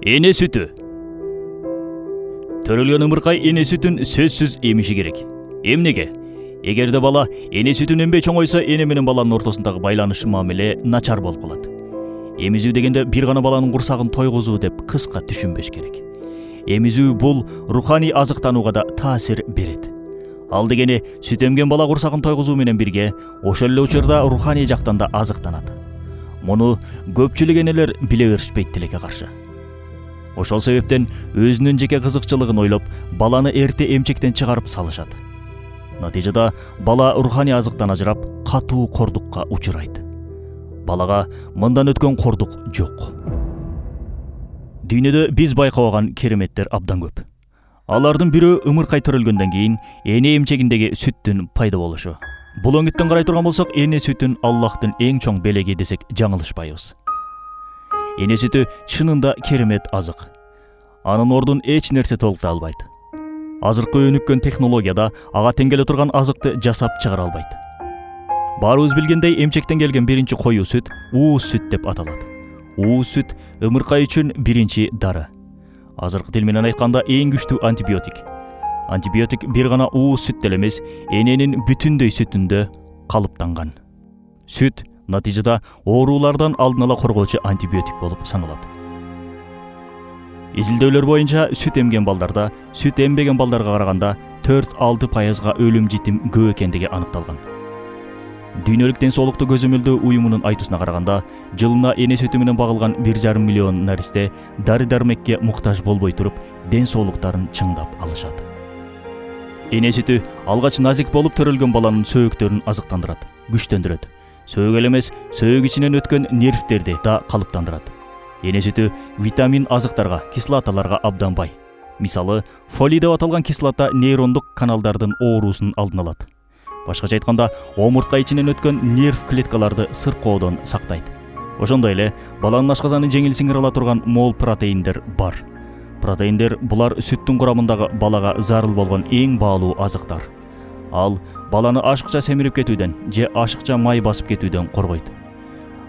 Эне сүтү. Төрөлгөн ымыркай эне сүтүн сөзсүз эмиши керек. Эмнеге? Эгерде бала эне сүтүн эмбей чоңойсо, эне менен баланын ортосундагы байланыш мамиле начар болуп калат. Эмизүү дегенде бир гана баланын курсагын тойгузуу деп кыска түшүнбөш керек. Эмизүү бул руханий азыктанууга да таасир берет. Ал дегени сүт эмген бала курсагын тойгузуу менен бирге ошол эле учурда руханий жактан да азыктанат. Муну көпчүлүк энелер биле беришпейт тилекке каршы. Ошол себептен өзүнүн жеке кызыкчылыгын ойлоп, баланы эрте эмчектен чыгарып салышат. Натыйжада бала руханий азыктан ажырап, катуу кордукка учурайт. Балага мындан өткөн кордук жок. Дүйнөдө биз байкабаган кереметтер абдан көп. Алардын бирөө ымыркай төрөлгөндөн кийин эне эмчегиндеги сүттүн пайда болушу. Бул өңүттөн карай турган болсок, эне сүтүн Аллахтын эң чоң белеги десек жаңылышпайбыз. Эне сүтү чынында керемет азык. Анын ордун эч нерсе толуктай албайт. Азыркы өнүккөн технологияда ага тең келе турган азыкты жасап чыгара албайт. Баарыбыз билгендей, эмчектен келген биринчи коюу сүт ууз сүт деп аталат. Ууз сүт ымыркай үчүн биринчи дары. Азыркы тил менен айтканда эң күчтүү антибиотик. Антибиотик бир гана ууз сүттө эле эмес, эненин бүтүндөй сүтүндө калыптанган. Сүт натыйжада оорулардан алдын ала коргоочу антибиотик болуп саналат. Изилдөөлөр боюнча сүт эмген балдарда сүт эмбеген балдарга караганда 4-6% өлүм житим көп экендиги аныкталган. Дүйнөлүк ден соолукту көзөмөлдөө уюмунун айтуусуна караганда, жылына эне сүтү менен багылган 1,5 миллион наристе дары-дармекке муктаж болбой туруп, ден соолуктарын чыңдап алышат. Эне сүтү алгач назик болуп төрөлгөн баланын сөөктөрүн азыктандырат, күчтөндүрөт. Сөөк эле эмес, сөөк ичинен өткөн нервтерди да калыптандырат. Эне сүтү витамин азыктарга, кислоталарга абдан бай. Мисалы, фолий деп аталган кислота нейрондук каналдардын оорусун алдын алат. Башкача айтканда, омуртка ичинен өткөн нерв клеткаларды сыркоодон сактайт. Ошондой эле баланын ашказанын жеңил сиңире ала турган мол протеиндер бар. Протеиндер булар сүттүн курамындагы балага зарыл болгон эң баалуу азыктар. Ал баланы ашыкча семирип кетүүдөн же ашыкча май басып кетүүдөн коргойт.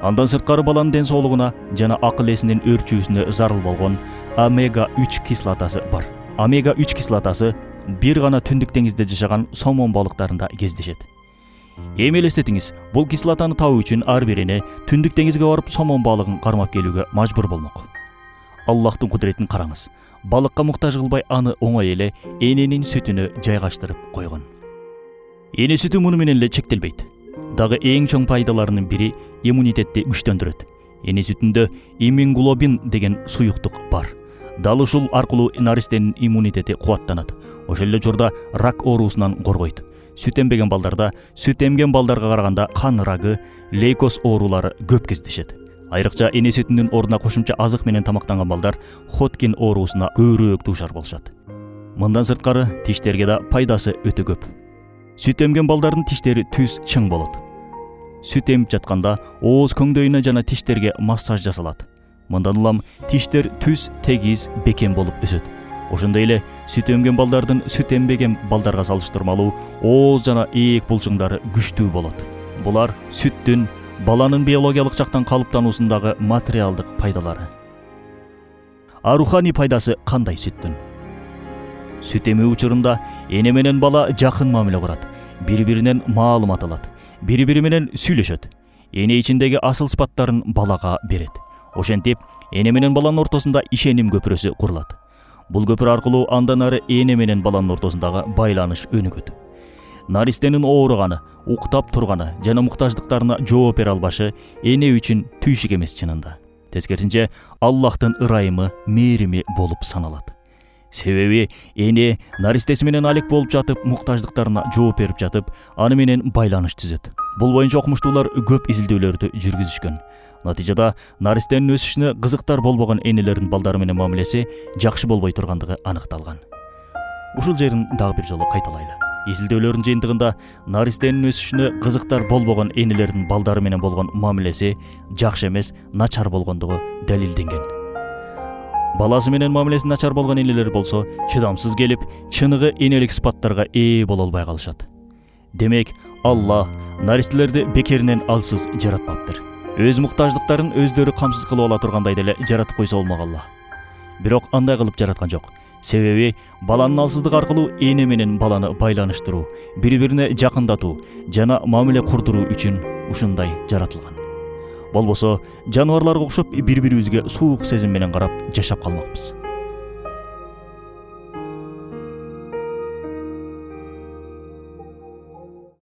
Андан сырткары баланын ден соолугуна жана акыл эсинин өөрчүүсүнө зарыл болгон омега-3 кислотасы бар. Омега-3 кислотасы бир гана түндүк деңизде жашаган сомон балыктарында кездешет. Эми элестетиңиз, бул кислотаны табуу үчүн ар бир эне түндүк деңизге барып сомон балыгын кармап келүүгө мажбур болмок. Аллахтын кудуретин караңыз. Балыкка муктаж кылбай аны оңой эле эненин сүтүнө жайгаштырып койгон. Эне сүтү муну менен эле чектелбейт. Дагы эң чоң пайдаларынын бири иммунитетти күчтөндүрөт. Эне сүтүндө иммуноглобин деген суюктук бар. Дал ушул аркылуу наристенин иммунитети кубаттанат. Ошол эле учурда рак оорусунан коргойт. Сүт эмбеген балдарда сүт эмген балдарга караганда кан рагы, лейкоз оорулары көп кездешет. Айрыкча эне сүтүнүн ордуна кошумча азык менен тамактанган балдар Хоткин оорусуна көбүрөөк дуушар болушат. Мындан сырткары тиштерге да пайдасы өтө көп. Сүт эмген балдардын тиштери түз чың болот. Сүт эмип жатканда ооз көңдөйүнө жана тиштерге массаж жасалат. Мындан улам тиштер түз, тегиз, бекем болуп өсөт. Ошондой эле сүт эмген балдардын сүт эмбеген балдарга салыштырмалуу ооз жана ээк булчуңдары күчтүү болот. Булар сүттүн баланын биологиялык жактан калыптануусундагы материалдык пайдалары. А руханий пайдасы кандай сүттүн? Сүт эмүү учурунда эне менен бала жакын мамиле курат, бири-биринен маалымат алат, бири-бири менен сүйлөшөт. Эне ичиндеги асыл сыпаттарын балага берет. Ошентип, эне менен баланын ортосунда ишеним көпүрөсү курулат. Бул көпүрө аркылуу андан ары эне менен баланын ортосундагы байланыш өнүгөт. Наристенин ооруганы, уктап турганы жана муктаждыктарына жооп бере албашы эне үчүн түйшүк эмес чынында. Тескерисинче, Аллахтын ырайымы, мээрими болуп саналат. Себеби эне наристеси менен алек болуп жатып, муктаждыктарына жооп берип жатып, аны менен байланыш түзөт. Бул боюнча окумуштуулар көп изилдөөлөрдү жүргүзүшкөн. Натыйжада наристенин өсүшүнө кызыктар болбогон энелердин балдары менен мамилеси жакшы болбой тургандыгы аныкталган. Ушул жерин дагы бир жолу кайталайлы. Изилдөөлөрдүн жыйынтыгында наристенин өсүшүнө кызыктар болбогон энелердин балдары менен болгон мамилеси жакшы эмес, начар болгондугу далилденген. Баласы менен мамилеси начар болгон энелер болсо, чыдамсыз келип, чыныгы энелик сыпаттарга ээ боло албай калышат. Демек, Алла наристелерди бекеринен алсыз жаратпаптыр. Өз муктаждыктарын өздөрү камсыз кылып ала тургандай деле жаратып койсо болмок Алла. Бирок андай кылып жараткан жок. Себеби баланын алсыздыгы аркылуу эне менен баланы байланыштыруу, бири-бирине жакындатуу жана мамиле курдуруу үчүн ушундай жаратылган. Болбосо жаныбарларга окшоп бири-бирибизге суук сезим менен карап жашап калмакпыз.